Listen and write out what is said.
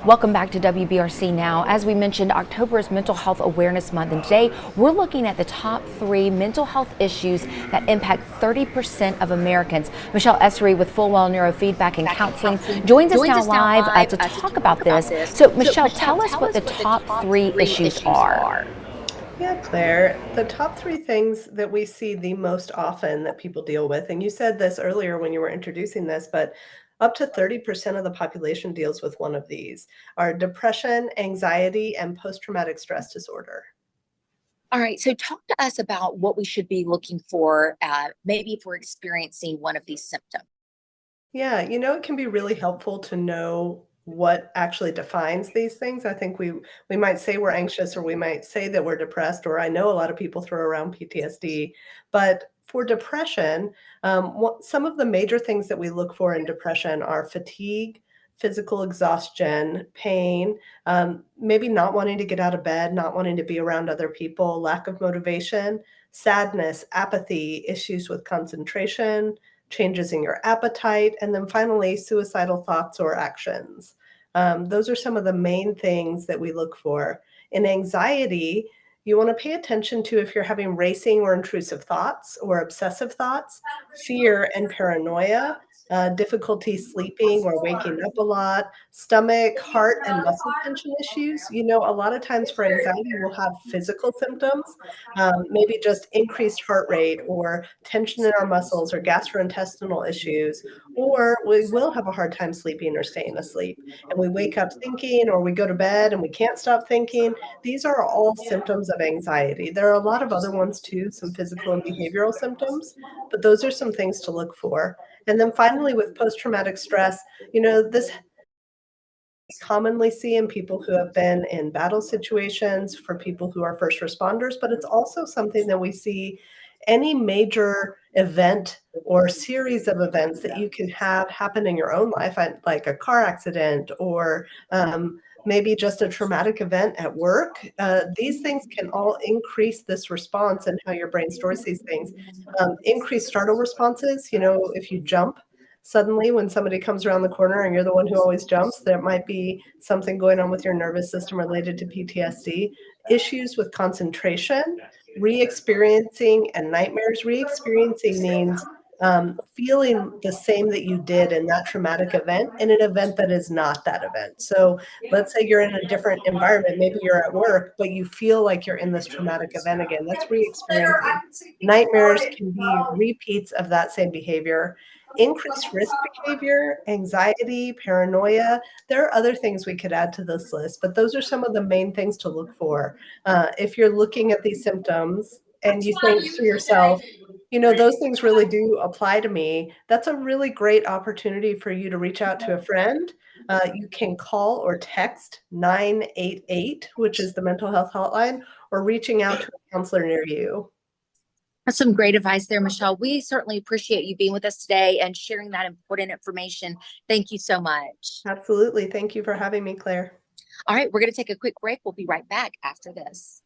Welcome back to WBRC Now. As we mentioned, October is Mental Health Awareness Month, and today we're looking at the top 3 mental health issues that impact 30% of Americans. Michelle Essery with Full Well Neurofeedback and Counseling joins us now live to talk about this. So, Michelle, tell us what the top 3 issues are. Yeah, Claire, the top 3 things that we see the most often that people deal with, and you said this earlier when you were introducing this, but up to 30% of the population deals with one of these, are depression, anxiety, and post-traumatic stress disorder. All right, so talk to us about what we should be looking for, maybe if we're experiencing one of these symptoms. Yeah, it can be really helpful to know what actually defines these things. I think we might say we're anxious, or we might say that we're depressed, or I know a lot of people throw around PTSD. But for depression, some of the major things that we look for in depression are fatigue, physical exhaustion, pain, maybe not wanting to get out of bed, not wanting to be around other people, lack of motivation, sadness, apathy, issues with concentration, changes in your appetite, and then finally, suicidal thoughts or actions. Those are some of the main things that we look for. In anxiety, you want to pay attention to if you're having racing or intrusive thoughts or obsessive thoughts, fear and paranoia, difficulty sleeping or waking up a lot, stomach, heart, and muscle tension issues. A lot of times for anxiety, we'll have physical symptoms, maybe just increased heart rate or tension in our muscles or gastrointestinal issues, or we will have a hard time sleeping or staying asleep. And we wake up thinking, or we go to bed and we can't stop thinking. These are all symptoms of anxiety. There are a lot of other ones too, some physical and behavioral symptoms, but those are some things to look for. And then finally, with post-traumatic stress, this commonly see in people who have been in battle situations, for people who are first responders, but it's also something that we see any major event or series of events that you can have happen in your own life, like a car accident or maybe just a traumatic event at work. These things can all increase this response and how your brain stores these things. Increased startle responses, if you jump suddenly when somebody comes around the corner and you're the one who always jumps, there might be something going on with your nervous system related to PTSD. Issues with concentration, re-experiencing, and nightmares. Re-experiencing means feeling the same that you did in that traumatic event in an event that is not that event. So let's say you're in a different environment, maybe you're at work, but you feel like you're in this traumatic event again. That's re-experiencing. Nightmares can be repeats of that same behavior. Increased risk behavior, anxiety, paranoia. There are other things we could add to this list, but those are some of the main things to look for. If you're looking at these symptoms and you think to yourself, those things really do apply to me, that's a really great opportunity for you to reach out to a friend. You can call or text 988, which is the mental health hotline, or reaching out to a counselor near you. That's some great advice there, Michelle. We certainly appreciate you being with us today and sharing that important information. Thank you so much. Absolutely. Thank you for having me, Claire. All right, we're going to take a quick break. We'll be right back after this.